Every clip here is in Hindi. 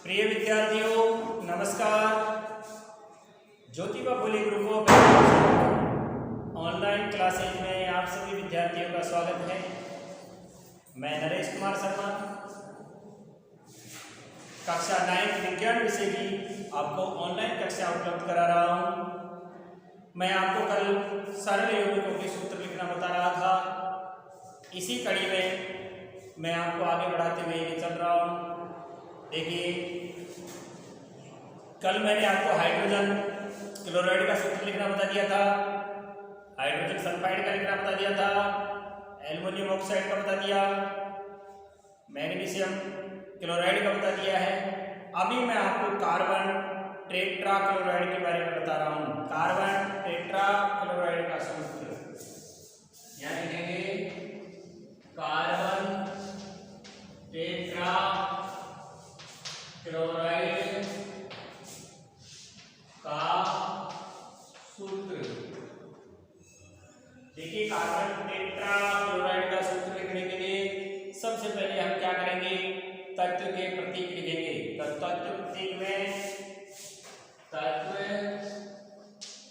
प्रिय विद्यार्थियों नमस्कार। Jyotiba Phule group of online classes में आप सभी विद्यार्थियों का स्वागत है। मैं नरेश कुमार शर्मा कक्षा 9 विज्ञान विषय की आपको ऑनलाइन कक्षा उपलब्ध करा रहा हूँ। मैं आपको कल सरल यौगिकों के सूत्र लिखना बता रहा था। इसी कड़ी में मैं आपको आगे बढ़ाते हुए ये चल रहा हूँ। देखिए, कल मैंने आपको हाइड्रोजन क्लोराइड का सूत्र लिखना बता दिया था, हाइड्रोजन सल्फाइड का लिखना बता दिया था, एल्युमिनियम ऑक्साइड का बता दिया, मैग्नीशियम क्लोराइड का बता दिया है। अभी मैं आपको कार्बन टेट्रा क्लोराइड के बारे में बता रहा हूँ। कार्बन टेट्रा क्लोराइड का सूत्र यानी लिखेंगे कार्बन टेट्रा क्लोराइड का सूत्र। देखिए, कार्बन टेट्रा क्लोराइड का सूत्र लिखने के लिए सबसे पहले हम क्या करेंगे, तत्व के प्रतीक लिखेंगे। तो तत्व प्रतीक में तत्व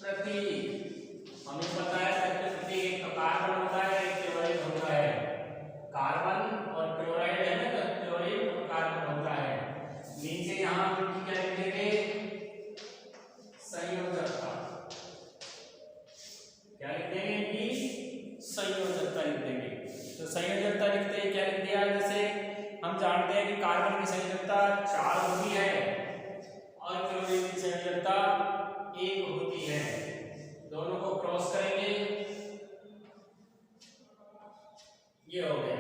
प्रतीक हमें पता है, तत्व प्रतीक एक तो कार्बन होता है, एक क्लोराइड होता है। कार्बन और क्लोराइड है ना, तो क्लोरीन और कार्बन होता है। नीचे यहाँ क्या लिखेंगे, संयोजकता। क्या लिख देंगे कि संयोजकता लिख देंगे। तो संयोजकता लिखते हैं क्या लिख दिया, जैसे हम जानते हैं कि कार्बन की संयोजकता 4 होती है और क्लोरीन की संयोजकता 1 होती है। दोनों को क्रॉस करेंगे, ये हो गया।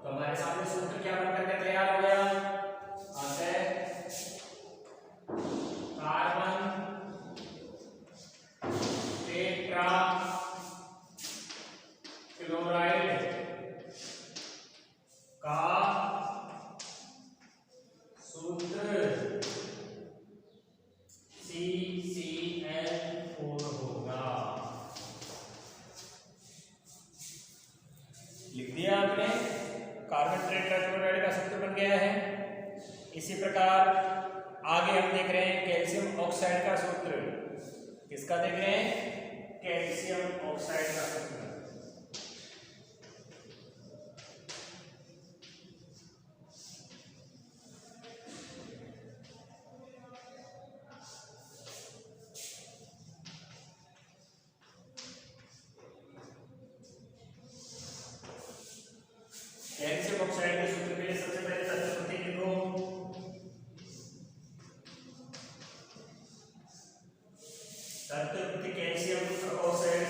तो हमारे सामने सूत्र क्या बनकर के तैयार हो गया, अतः कार्बन टेट्रा क्लोराइड का सूत्र CCl4 होगा। लिख दिया आपने, कार्बन टेट्रा क्लोराइड का सूत्र बन गया है। इसी प्रकार आगे हम देख रहे हैं कैल्शियम ऑक्साइड का सूत्र। किसका देख रहे हैं, कैल्शियम ऑक्साइड का सूत्र। कैल्शियम ऑक्साइड के सूत्र के लिए सबसे पहले तत्व प्रतीक लिखो। तत्व प्रतीक कैल्शियम ऑक्साइड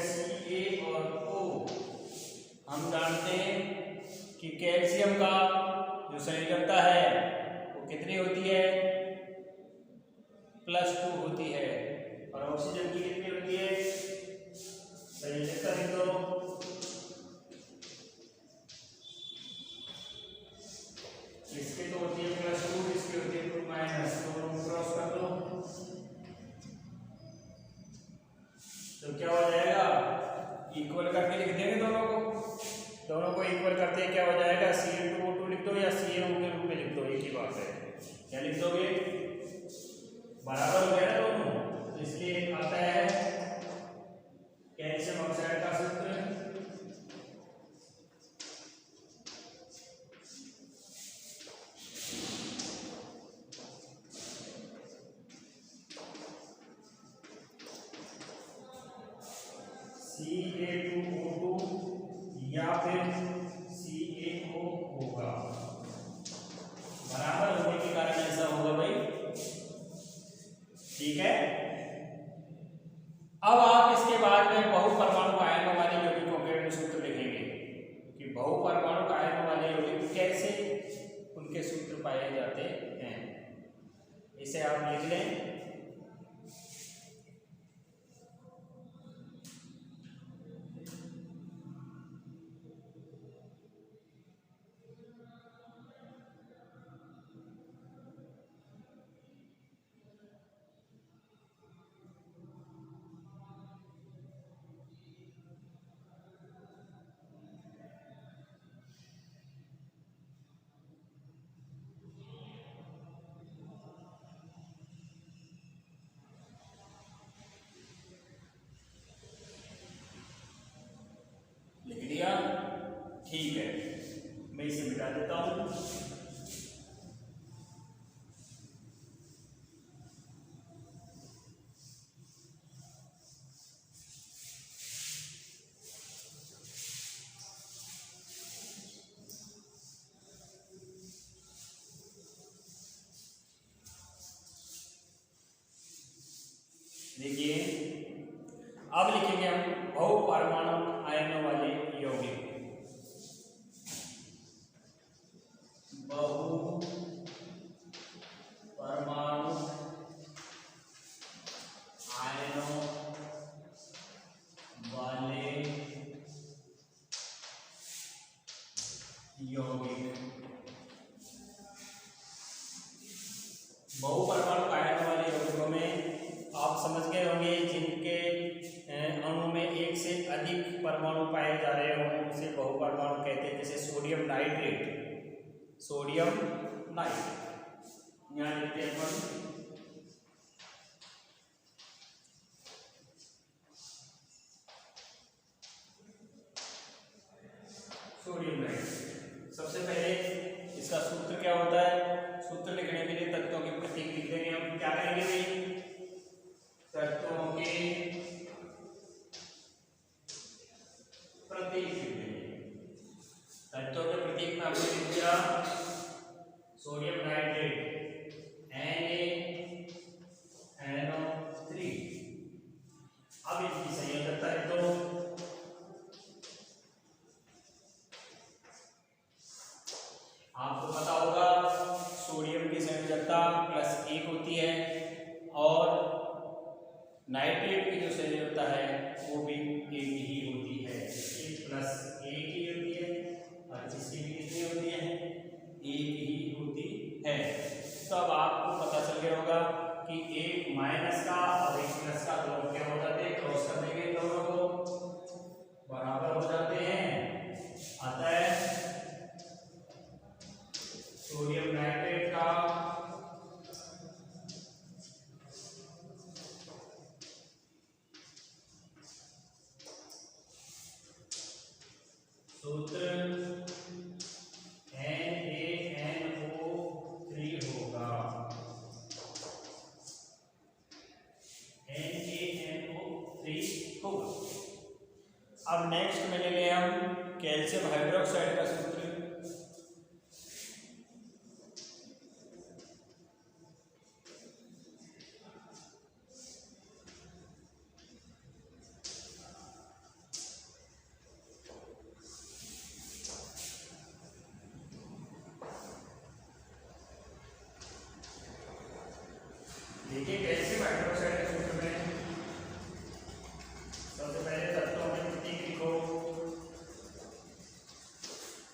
Ca और O। हम जानते हैं कि कैल्शियम का जो संयोजकता है वो कितनी होती है, +2 होती है। और ऑक्सीजन की कितनी होती है, संयोजकता लिख दो, इसकी तो होती है +2, इसकी होती है -2, दोनों क्रॉस कर दो। तो क्या हो जाएगा, इक्वल करके लिख देंगे दोनों को इक्वल करते क्या हो जाएगा, Cl2O2 लिख दो या CaO के रूप में लिख दो, एक ही बात है। क्या लिख दोगे, बराबर हो गया ना दोनों। तो इसलिए आता है कैल्शियम ऑक्साइड का सूत्र Ca2O2 या फिर CaO होगा। बराबर होने के कारण ऐसा होगा भाई, ठीक है। अब आप इसके बाद में बहुपरमाणु आयनों वाले यौगिकों के सूत्र लिखेंगे कि बहुपरमाणु आयनों वाले यौगिक कैसे उनके सूत्र पाए जाते हैं। इसे आप लिख लें। देखिए अब लिखेंगे हम बहुपरमाणु आयनों वाले यौगिक। बहु परमाणु आयनों वाले यौगिक। बहुपरमाणु आयनों वाले यौगिकों में आप समझ गए होंगे जिनके अणु में एक से अधिक परमाणु पाए जा रहे हों उसे बहुपरमाणु कहते हैं। जैसे सोडियम नाइट्रेट, सोडियम नाइट्रेट यहाँ लिखते हैं अपन सोडियम नाइट्रेट। सबसे पहले इसका सूत्र क्या होता है, सूत्र लिखने के लिए तत्वों के प्रतीक लिख देंगे हम। क्या करेंगे भाई, तत्वों के प्रतीक लिख देंगे। तत्वों के प्रतीक में हमने लिख दिया सोडियम नाइट्रेट Na NO3। अब इसकी संयोजकता है तो आपको पता होगा सोडियम की संयोजकता +1 होती है और नाइट्रेट की जो संयोजकता है वो भी 1 ही होती है। इसकी +1 ही होती है और इसकी भी कितनी होती है, 1 ही होती है। तो अब आपको पता चल गया होगा कि एक माइनस का और एक प्लस का दोनों क्या हो जाते हैं, क्रॉस कर देंगे दोनों को बराबर हो जाते हैं। अतः सोडियम नाइट्रेट का सूत्र NaNO3 होगा। NaNO3 होगा। अब नेक्स्ट में ले लें हम कैल्शियम हाइड्रोक्साइड का सूत्र। देखिए कैल्शियम हाइड्रोक्साइड के सूत्र में सबसे पहले तत्वों के प्रतीक लिखो।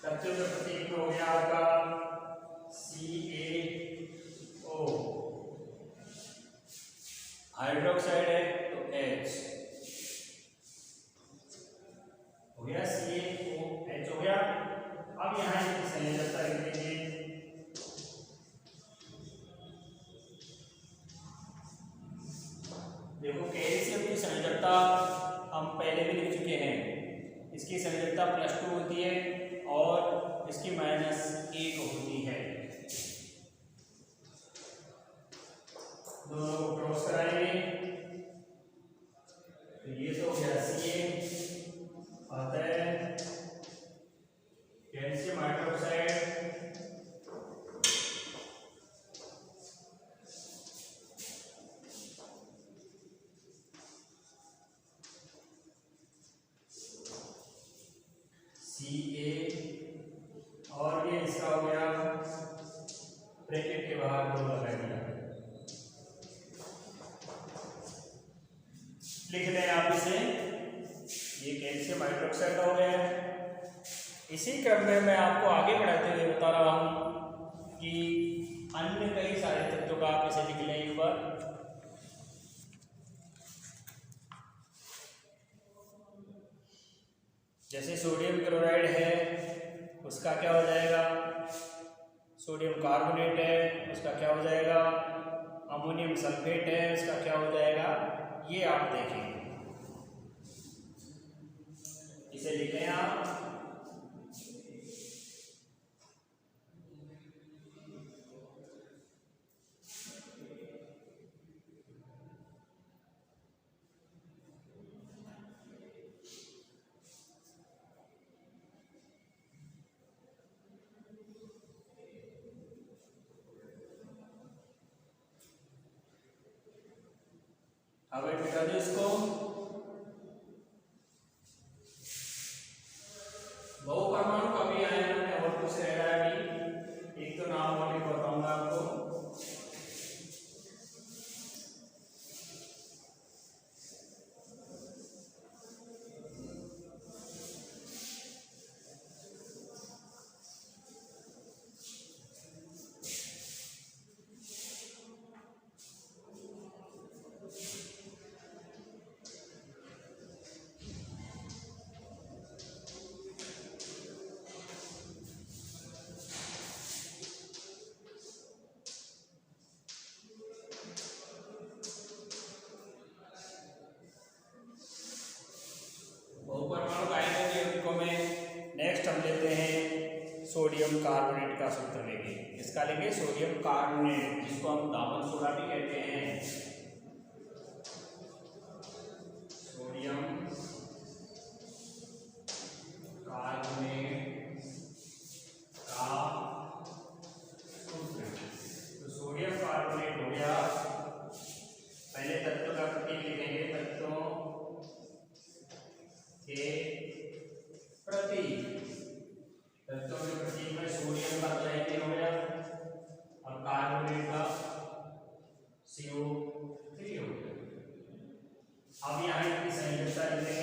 तत्वों के प्रतीक में हो गया आपका CaO, हाइड्रोक्साइड है तो H हो गया, CaOH हो गया। अब यहाँ इसकी संयोजकता लिख देंगे। देखो कैल्शियम की संयोजकता हम पहले भी लिख चुके हैं, इसकी संयोजकता +2 होती है और इसकी -1 होती है। दोनों को क्रॉस कराएंगे तो ये तो हो गया Ca, अतः कैल्शियम हाइड्रोक्साइड Ca और ये इसका हो गया ब्रैकेट के बाहर 2 लगा दिया। लिख लें आप इसे, ये कैल्शियम हाइड्रोक्साइड हो गया। इसी क्रम में मैं आपको आगे बढ़ाते हुए बता रहा हूं कि अन्य कई सारे तत्वों का आप इसे लिख लें एक बार। जैसे सोडियम क्लोराइड है उसका क्या हो जाएगा, सोडियम कार्बोनेट है उसका क्या हो जाएगा, अमोनियम सल्फेट है उसका क्या हो जाएगा, ये आप देखेंगे। इसे लिखें आप अब एक मिटा दो इसको। बहुपरमाणु कभी आयन में और कुछ रह रहा है अभी, एक तो नाम और एक बताऊंगा आपको। बहुपरमाणु आयन के यौगिकों में नेक्स्ट हम लेते हैं सोडियम कार्बोनेट का सूत्र लेंगे। इसका लेंगे सोडियम कार्बोनेट, जिसको हम दामन सोडा भी कहते हैं। सोडियम कार्बोनेट का सूत्र। तो सोडियम कार्बोनेट हो गया, पहले तत्व का प्रतीक लिखेंगे, तत्वों के प्रतीक। तत्वों के प्रतीक में सोडियम का तो हो गया और कार्बोनेट का CO3 हो गया। अब यहाँ इनकी संयोजकता लिख देंगे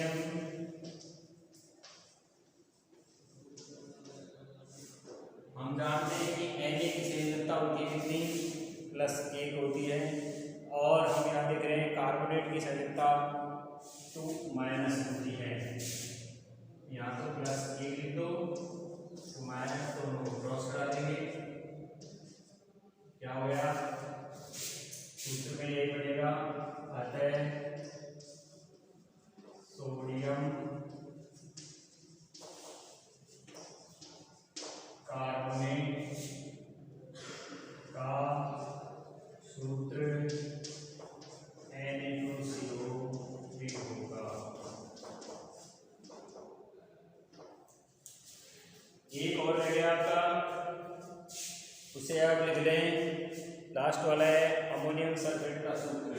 हम जानते हैं कि Na की संयोजकता होती है कितनी, +1 होती है। और हम यहाँ देख रहे हैं कार्बोनेट की संयोजकता 2- होती है। यहाँ तो +1 लिख दो, माइनस दोनों को क्रॉस करा देंगे, क्या हो गया, सूत्र में यही बनेगा। अतः सोडियम कार्बोनेट का सूत्र Na2CO3 होगा। एक और रह गया आपका, उसे आप लिख लें, लास्ट वाला है अमोनियम सल्फेट का सूत्र।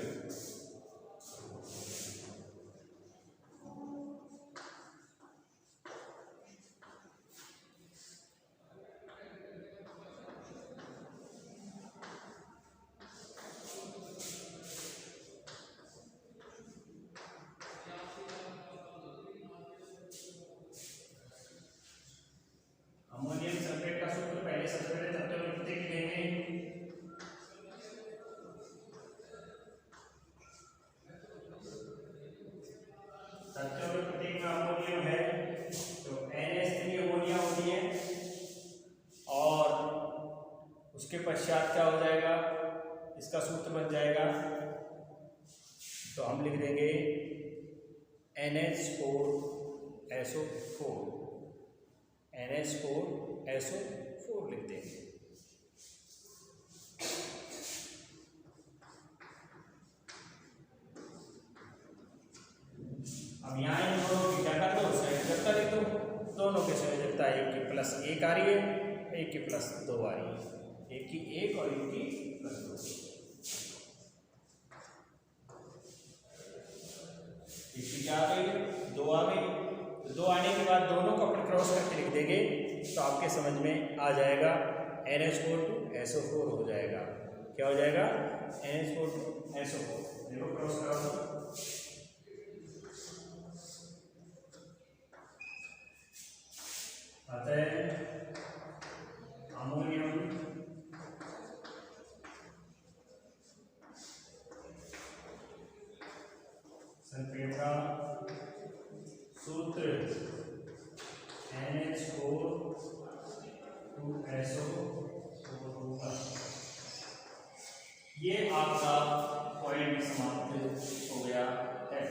अमोनियम सल्फेट का सूत्र पहले सबसे पहले तत्व के प्रतीक लिखेंगे। तत्व के प्रतीक में अमोनियम है तो NH3 अमोनिया होती है, और उसके पश्चात क्या हो जाएगा, इसका सूत्र बन जाएगा। तो हम लिख देंगे NH4SO4, NH4SO4 लिख देंगे। अब यहाँ इन दोनों की क्या कर दो, संयोजकता लिख दो। दोनों के संयोजकता एक की +1 आ रही है, एक की +2 आ रही है, एक की 1 और एक की +2। एक की क्या आ गई, 2 आ गई। 2 आने के बाद दोनों को अपन क्रॉस करके लिख देंगे तो आपके समझ में आ जाएगा, NH4 to SO4 हो जाएगा। क्या हो जाएगा, NH4 to SO4। देखो क्रॉस करो, अतः अमोनियम सल्फेट का सूत्र NH4 to SO4 होगा। ये आपका पॉइंट समाप्त हो गया है।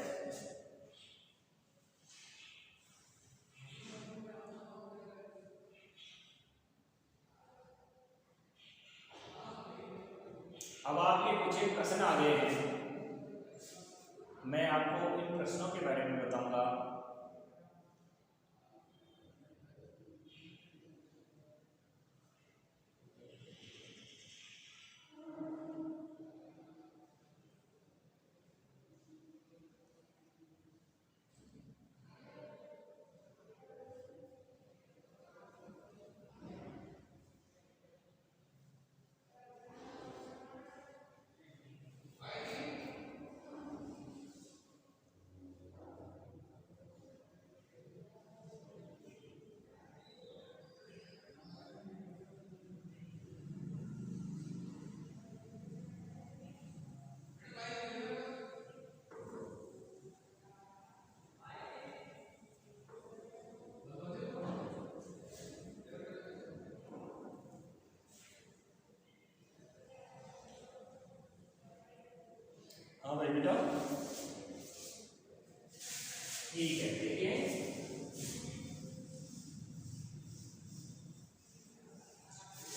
अब आपके कुछ प्रश्न आ गए हैं, मैं आपको इन प्रश्नों के बारे में बताऊंगा। हाँ भाई बेटा ठीक है। देखिए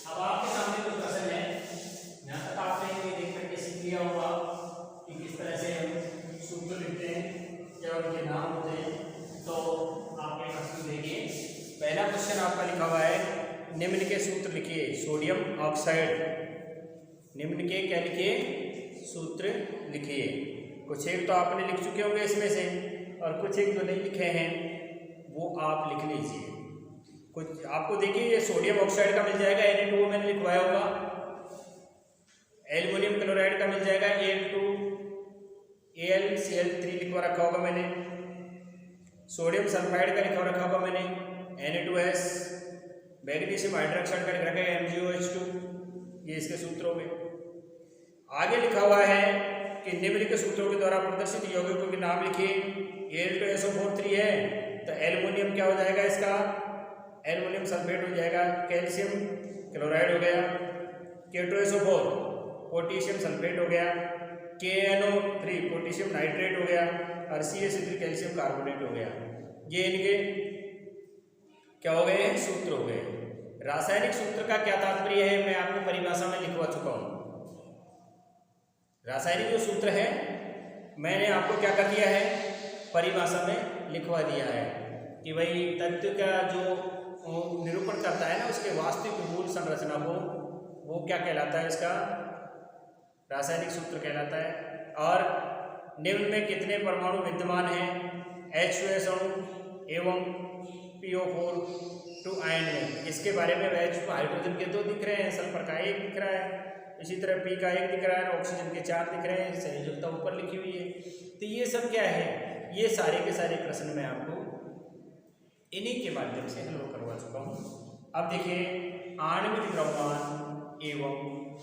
अब आपके सामने कुछ प्रश्न है, यहाँ तक आपने ये देख करके सीख लिया होगा कि किस तरह से हम सूत्र लिखते हैं या उनके नाम होते हैं। तो आपके प्रश्न देखिए, पहला क्वेश्चन आपका लिखा हुआ है निम्न के सूत्र लिखिए सोडियम ऑक्साइड। निम्न के क्या लिखिए सूत्र लिखिए। कुछ एक तो आपने लिख चुके होंगे इसमें से, और कुछ एक जो नहीं लिखे हैं वो आप लिख लीजिए। कुछ आपको देखिए ये सोडियम ऑक्साइड का मिल जाएगा Na2 मैंने लिखवाया होगा, एल्युमिनियम क्लोराइड का मिल जाएगा AlCl3 लिखवा रखा होगा मैंने, सोडियम सल्फाइड का लिखवा रखा होगा मैंने Na2S, मैग्नीशियम हाइड्रोक्साइड का लिख रखा है MgOH2। ये इसके सूत्र हो गए। आगे लिखा हुआ है कि निम्न के सूत्रों के द्वारा प्रदर्शित यौगिकों के नाम लिखिए। Al2SO4 3 है तो एल्युमिनियम क्या हो जाएगा इसका, एल्युमिनियम सल्फेट हो जाएगा, कैल्शियम क्लोराइड हो गया, K2SO4 पोटेशियम सल्फेट हो गया, KNO3 पोटेशियम नाइट्रेट हो गया, और CH3 कैल्शियम कार्बोनेट हो गया। ये इनके क्या हो गए सूत्र हो गए। रासायनिक सूत्र का क्या तात्पर्य है मैं आपको परिभाषा में लिखवा चुका हूँ। रासायनिक जो सूत्र है मैंने आपको क्या कर दिया है परिभाषा में लिखवा दिया है कि भाई तत्व का जो निरूपण करता है ना उसके वास्तविक मूल संरचना को वो क्या कहलाता है, इसका रासायनिक सूत्र कहलाता है। और निम्न में कितने परमाणु विद्यमान हैं, H2S अणु एवं PO4 2 आयन में। इसके बारे में H हाइड्रोजन के 2 दिख रहे हैं, सल्फर का 1 दिख रहा है, इसी तरह P का 1 दिख रहा है, ऑक्सीजन के 4 दिख रहे हैं, संयोजकता ऊपर लिखी हुई है। तो ये सब क्या है, ये सारे के सारे प्रश्न मैं आपको इन्हीं के माध्यम से हल करवा चुका हूँ। अब देखिए आणविक द्रव्यमान एवं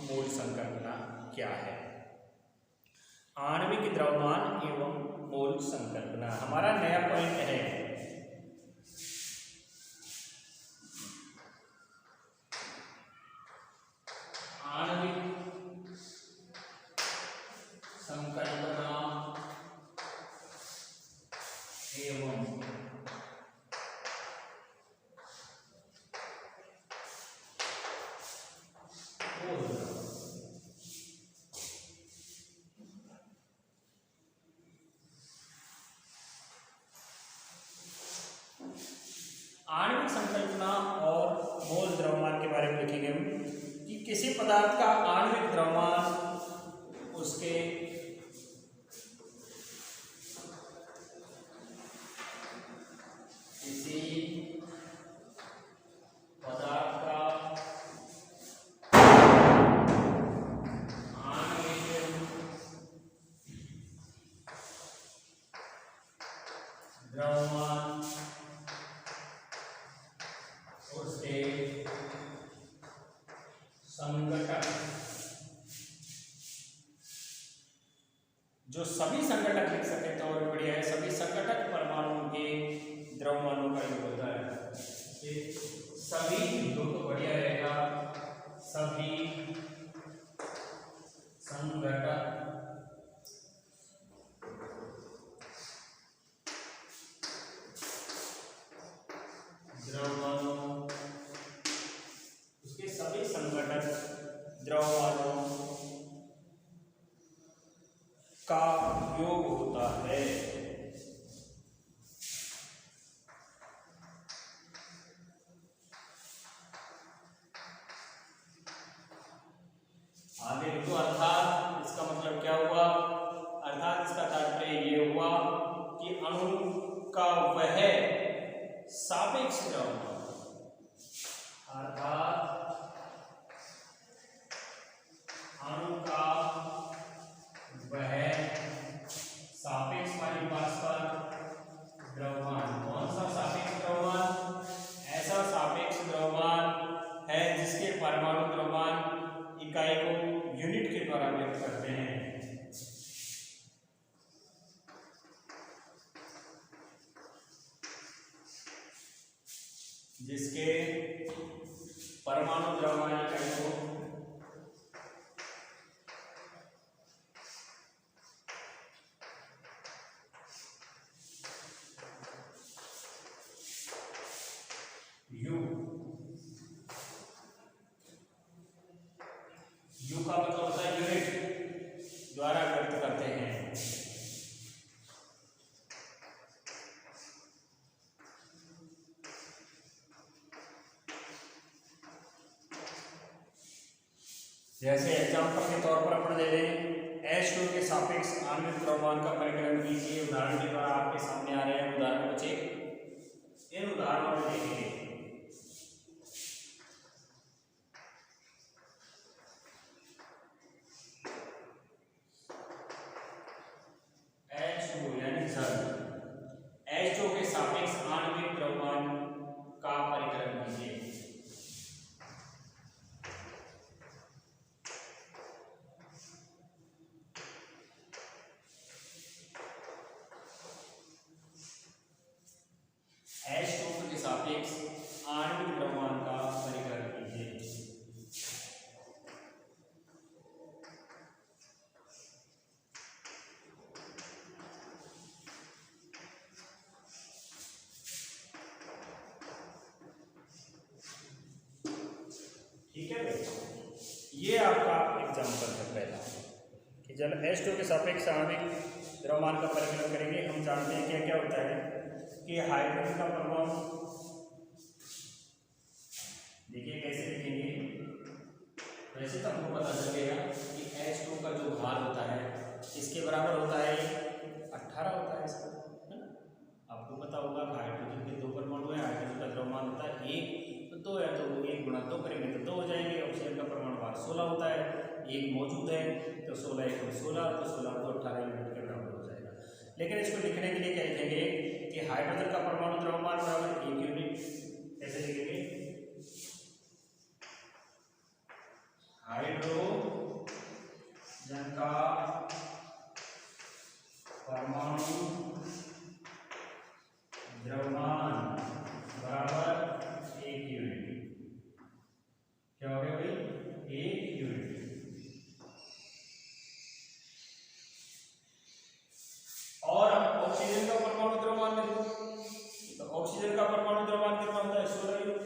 मूल संकल्पना क्या है। आणविक द्रव्यमान एवं मूल संकल्पना हमारा नया पॉइंट है। आणविक संकल्पना एवं आणविक संकल्पना और मोल द्रव्यमान के बारे में लिखेंगे हम कि किसी पदार्थ का आणविक द्रव्यमान उसके किसी पदार्थ का आणविक द्रव्यमान उसके संघटक, जो सभी संघटक लिख सके तो और बढ़िया है, सभी संघटक परमाणुओं के द्रव्यमानों का योग होता है। सभी लिखो तो बढ़िया रहेगा, सभी संघटक द्रव्यमानों, उसके सभी संघटक द्रव्यमानों का योग होता है। आगे लिखो अर्थात, इसका मतलब क्या हुआ, अर्थात इसका तात्पर्य ये हुआ कि अणु का वह सापेक्ष द्रव्यमान, अर्थात अणु का वह सापेक्ष वाली परस्पर द्रव्यमान। कौन सा सापेक्ष द्रव्यमान, ऐसा सापेक्ष द्रव्यमान है जिसके परमाणु द्रव्यमान इकाई को यूनिट के द्वारा व्यक्त करते हैं। जिसके परमाणु द्रव्यमान इकाई को यू का मतलब होता है यूनिट द्वारा व्यक्त करते हैं। जैसे एग्जांपल के तौर पर अपन ले लें H2 के सापेक्ष आणविक द्रव्यमान का परिकलन कीजिए। उदाहरण के द्वारा आपके सामने आ रहे हैं उदाहरण बच्चे, इन उदाहरणों में देखेंगे। H2 यानी जल, H2 के सापेक्ष आणविक द्रव्यमान का परिकलन कीजिए। H2 के सापेक्ष आणविक द्रव्यमान का परिकलन कीजिए। ठीक है भाई, ये आपका एग्जाम्पल है पहला कि जब H2 के सापेक्ष आणविक द्रव्यमान का परिकलन करेंगे। हम जानते हैं क्या क्या होता है कि हाइड्रोजन का परमाणु, देखिए कैसे लिखेंगे, वैसे तो हमको पता चलेगा कि H2 का जो भार होता है इसके बराबर होता है 18 होता है इसका, है ना। आपको पता होगा हाइड्रोजन के 2 परमाणु है, हाइड्रोजन का द्रव्यमान होता है 1 तो 2 है, तो 1 गुणा 2 करेंगे तो 2 हो जाएंगे। ऑक्सीजन का परमाणु भार 16 होता है, 1 मौजूद है तो 16 1 16, तो 16 तो 18 यूनिट के बराबर हो जाएगा। लेकिन इसको लिखने के लिए क्या लिखेंगे कि हाइड्रोजन का परमाणु द्रव्यमान बराबर 1 यूनिट। कैसे लिखेंगे, हाइड्रोजन का परमाणु द्रव्यमान बराबर 1 यूनिट। क्या हो गया भाई, 1 यूनिट। और ऑक्सीजन का परमाणु द्रव्यमान देखो, तो ऑक्सीजन का परमाणु द्रव्यमान कितना होता है, 16 यूनिट।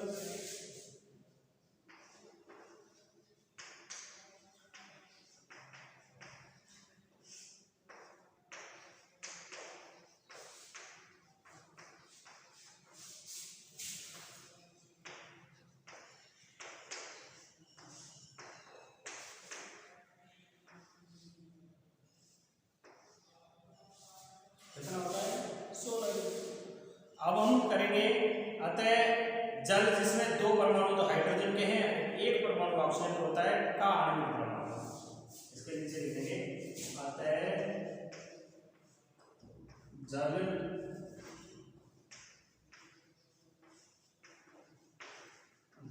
कितना होता है, 16 यूनिट। अब हम करेंगे अतः जल जिसमें 2 परमाणु तो हाइड्रोजन के हैं, 1 परमाणु ऑक्सीजन का होता है का आणविक द्रव्यमान। इसके नीचे लिखेंगे अतः जल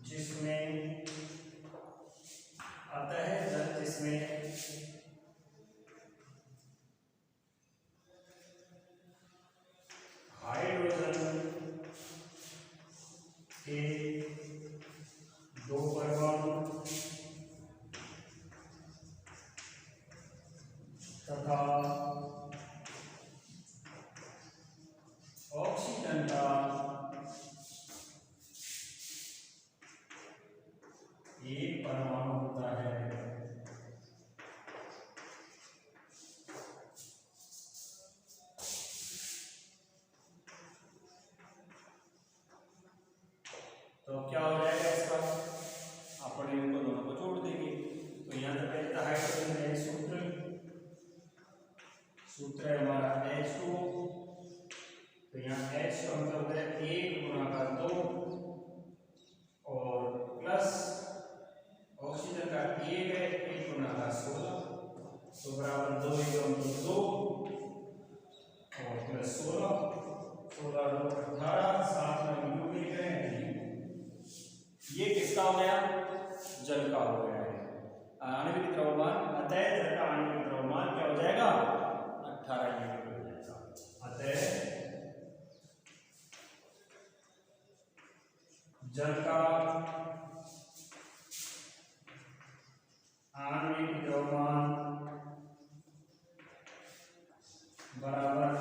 जिसमें, अतः जल जिसमें हाइड्रोजन के 2 परमाणु तथा ऑक्सीजन का 1 परमाणु होता है। तो क्या हो जाएगा इसका, अपन इनको दोनों को जोड़ देंगे। तो यहाँ से पहले हाइड्रोजन है, सूत्र है हमारा H2, तो यहाँ H का मतलब होता है 1 गुणा का 2 और प्लस ऑक्सीजन का 1 है, 1 गुणा का 16, तो बराबर 2 × 2 और प्लस 16, 16 2 18, साथ में U लिख रहे हैं। ये किसका हो गया, जल का हो गया है आणविक द्रव्यमान। अतः जल का आणविक द्रव्यमान क्या हो जाएगा, 18 यूनिट हो जाएगा। अतः जल का आणविक द्रव्यमान बराबर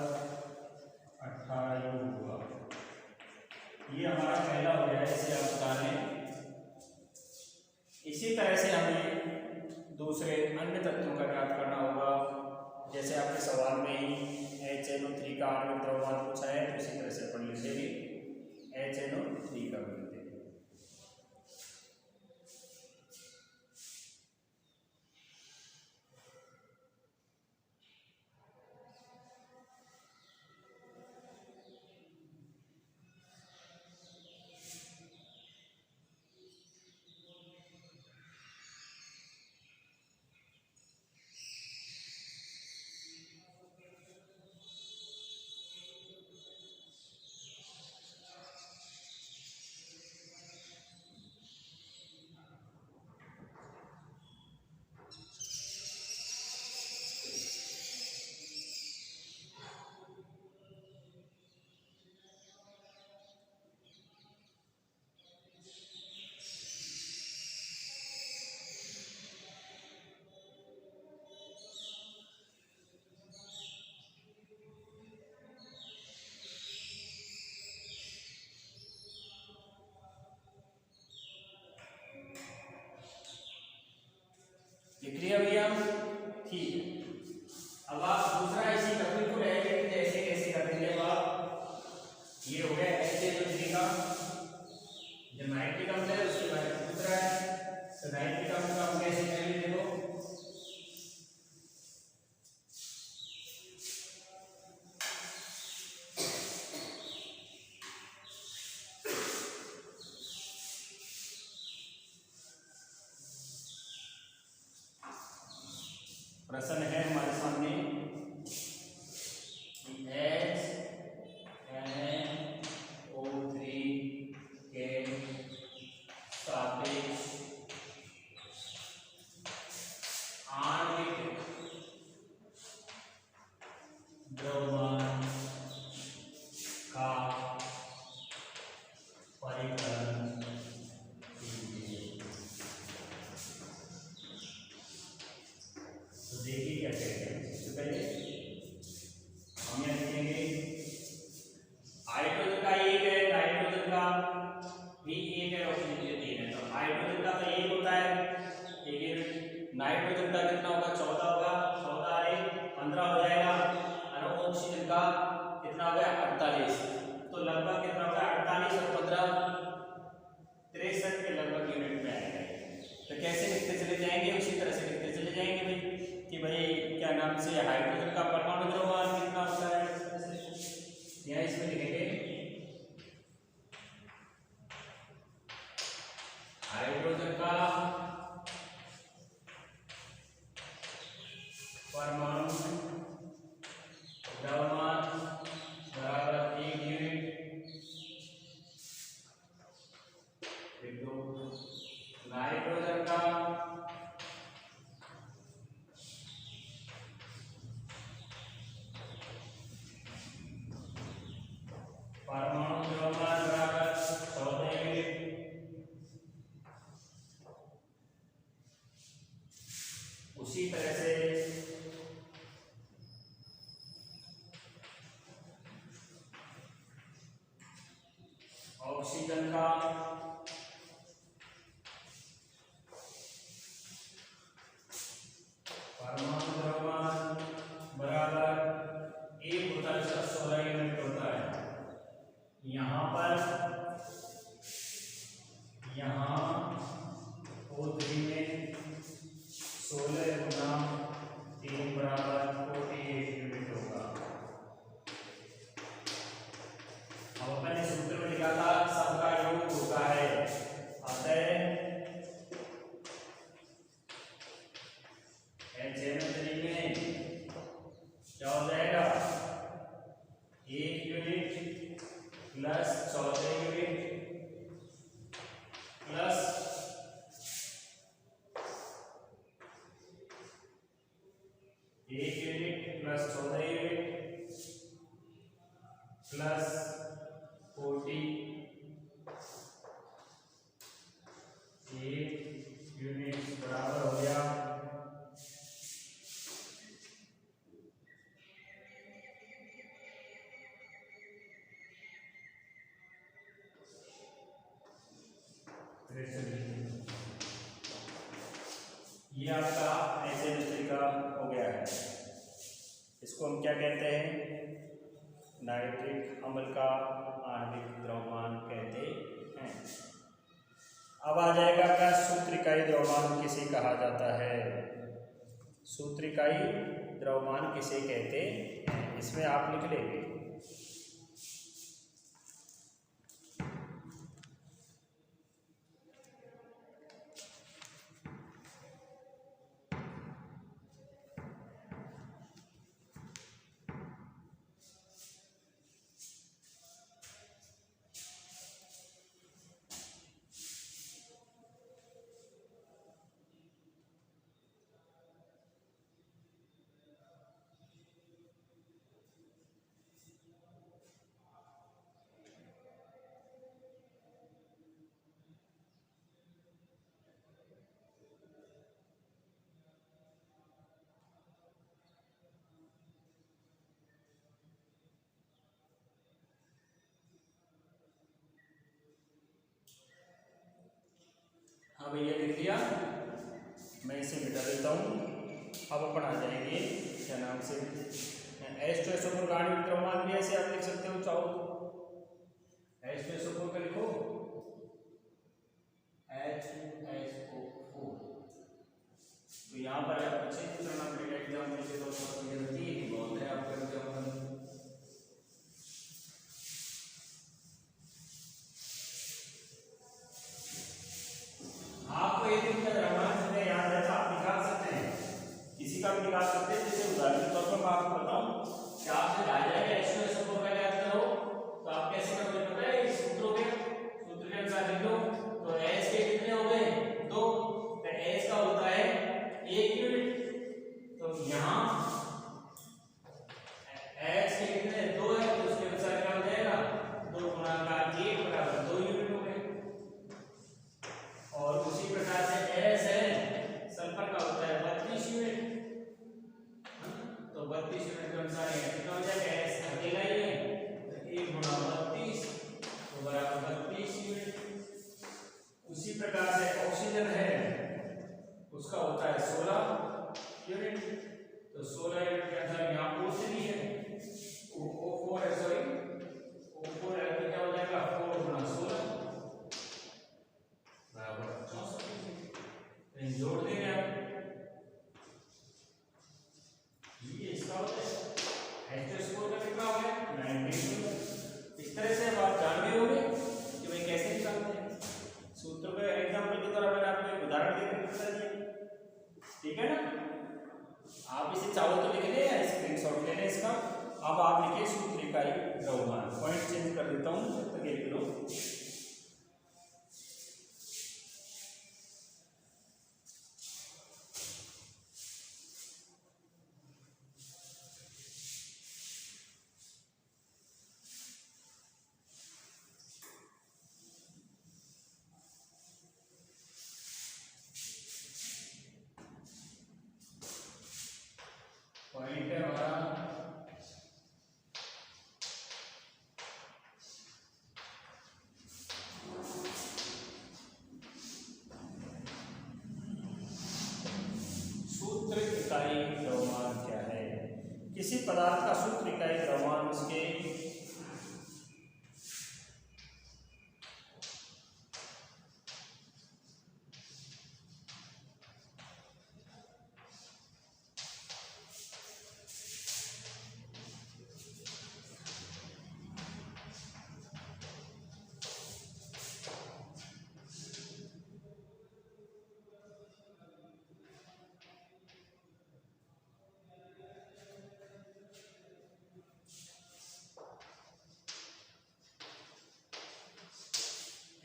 18 यूनिट हुआ। ये हमारा पहला हो गया, इसे आप बता लें। इसी तरह से हमें दूसरे अन्य तत्वों का ज्ञात करना होगा। जैसे आपके सवाल में ही HNO3 का आणविक द्रव्यमान पूछा है, तो इसी तरह से अपन लिखेंगे HNO3 का भी लिखेंगे। लिख लिया भैया, ठीक है। अब आप दूसरा इसी टॉपिक को लेके ऐसे कैसे करेंगे आप, ये हो गया HNO3 का जो नाइट्रिक अम्ल है, उसके बाद दूसरा है तो नाइट्रिक अम्ल का हम कैसे करेंगे, देखो प्रश्न है हमारे सामने HNO3 के सापेक्ष आणविक द्रव्यमान का परिकलन कीजिए। तो देखिए क्या कहते हैं। सबसे पहले हम यहाँ लिखेंगे हाइड्रोजन का एक है, नाइट्रोजन का भी एक है, ऑक्सीजन के 3 है। तो हाइड्रोजन का तो एक होता है, लेकिन नाइट्रोजन का कितना होगा, 14 होगा, 14 है 15 हो जाएगा, और ऑक्सीजन का कितना हो गया 48। तो लगभग कितना होगा 48 और 15 63 के लगभग यूनिट में आएगा। तो कैसे लिखते चले जाएंगे, उसी तरह से लिखते चले जाएंगे भाई कि भाई क्या नाम से हाइड्रोजन का परमाणु द्रव्यमान कितना होता है, यहाँ इसमें लिखेंगे हाइड्रोजन का परमाणु द्रव्यमान बराबर 1 यूनिट, लिख दो। नाइट्रोजन का परमाणु द्रव्यमान बराबर 14 यूनिट। उसी तरह से ऑक्सीजन का परमाणु द्रव्यमान बराबर 1 होता है, इसका 16 यूनिट होता है। यहाँ पर यहाँ O3 में 16 गुना 3 बराबर 48 यूनिट होगा। अब अपन ने सूत्र में लिखा था सबका योग होता है, अतः HNO3 में क्या हो जाएगा 1 unit plus 14 unit plus 1 unit plus 14 unit plus 40 unit बराबर हो गया 63। ये आपका ऐसे तरीका हो गया है। इसको हम क्या कहते हैं? नाइट्रिक अम्ल का आणविक द्रव्यमान कहते हैं। अब आ जाएगा क्या? सूत्रिकाई द्रव्यमान किसे कहा जाता है? सूत्रिकाई द्रव्यमान किसे कहते हैं? इसमें आप लिख लेंगे। हाँ भैया लिख लिया, मैं इसे मिटा देता हूँ। अब अपन आ जाएंगे क्या नाम से, H2SO4 का आणविक द्रव्यमान भी ऐसे आप लिख सकते हो चाहो तो। H2SO4 का लिखो H2SO4, तो यहाँ पर आप अच्छे से करना पड़ेगा एग्जाम में से, तो जल्दी ही बहुत है आपका एग्जाम में। आपको एक दिन का द्रव्यमान याद है तो आप निकाल सकते हैं, किसी का भी निकाल सकते हैं। जैसे उदाहरण के तौर पर मैं आपको बताऊं कि आपसे आ जाएगा H2SO4 का याद करो, तो आप कैसे करोगे पता है? इस सूत्रों के सूत्र के अनुसार लिख लो। तो H के कितने हो गए? 2, तो H का होता है 1 यूनिट, तो यहाँ H के कितने 2 है, तो उसके अनुसार क्या हो जाएगा? 2 गुणा 1 बराबर 2 यूनिट हो गए। और उसी प्रकार से S है, सल्फर का होता है 32 यूनिट, तो 32 यूनिट के अनुसार कितना हो जाएगा? S अकेला ही है, तो 1 गुणा 32 तो बराबर 32 यूनिट। उसी प्रकार से ऑक्सीजन है, उसका होता है 16 यूनिट, तो 16 यूनिट के अनुसार यहाँ O3 है, O4 है, सॉरी O4 है, तो क्या हो जाएगा? 4 गुणा 16 बराबर 64। जोड़ देंगे आप, ये इसका होता है H2SO4 का कितना हो गया? 19। इस तरह से अब आप जान गए होंगे कि भाई कैसे निकालते हैं सूत्र पे। एग्जांपल की तरह मैंने आपको एक उदाहरण देकर बता दिया, ठीक है ना? आप इसे चाहो तो लिख ले या स्क्रीनशॉट ले लें इसका। अब आप लिखिए सूत्रिकाई द्रव्यमान, पॉइंट चेंज कर देता हूँ तब तक लिख लो। पॉइंट है हमारा सूत्र इकाई द्रव्यमान क्या है? किसी पदार्थ का सूत्र इकाई द्रव्यमान उसके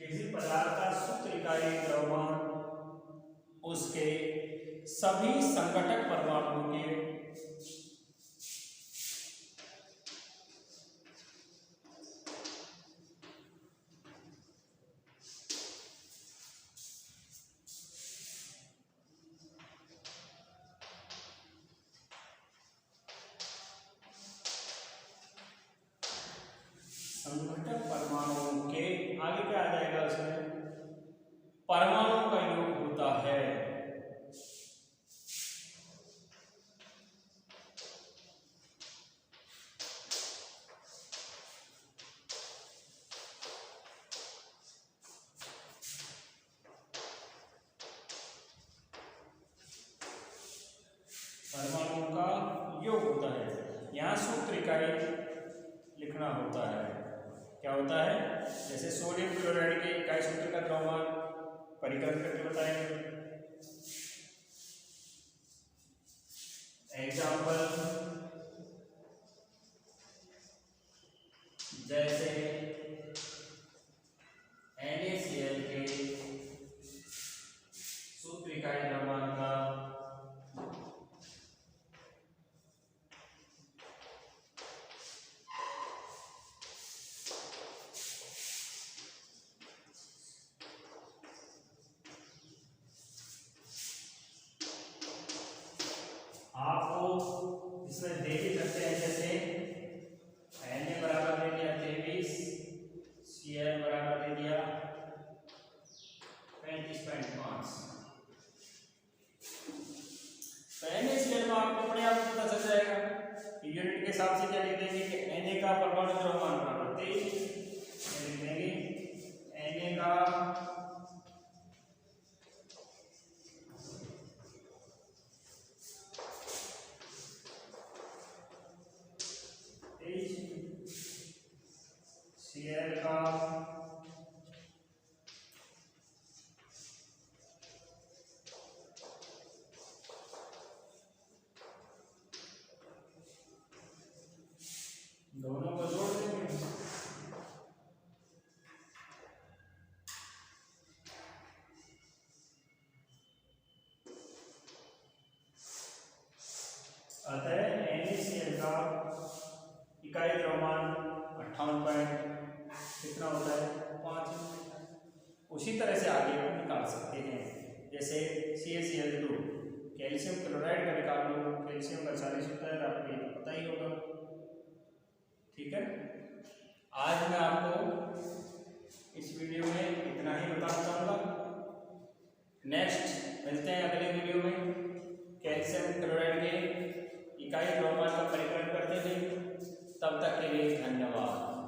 किसी पदार्थ का सूत्र इकाई द्रव्यमान उसके सभी संघटक परमाणुओं के संघटक परमाणुओं के आगे क्या आ जाएगा? उसमें परमाणु का योग होता है। परमाणुओं का योग होता है। यहाँ सूत्र इकाई लिखना होता है। क्या होता है? जैसे सोडियम क्लोराइड के इकाई सूत्र का द्रव्यमान परिकलन करके बताएंगे। एग्जाम्पल जैसे NaCl के सूत्र इकाई द्रव्यमान का आपको इसमें दे भी सकते हैं। जैसे Na बराबर दे दिया 23, Cl बराबर दे दिया 35.5। तो NaCl में आपको अपने आप पता चल जाएगा। यूनिट के हिसाब से क्या लिख देंगे कि Na का परमाणु द्रव्यमान बराबर 23 लिख देंगे। Na का Cl का दोनों को जोड़ देंगे। अतः NaCl का इकाई द्रव्यमान 58 कितना होता है 5। उसी तरह से आगे हम निकाल सकते हैं। जैसे CaCl2 कैल्शियम क्लोराइड का निकाल लो। कैल्शियम का 40 होता है, आपको ये पता ही होगा। ठीक है, आज मैं आपको इस वीडियो में इतना ही बताना चाहूँगा। नेक्स्ट मिलते हैं अगले वीडियो में। कैल्शियम क्लोराइड के इकाई द्रव्यमान का परिकलन करते हैं। तब तक के लिए धन्यवाद।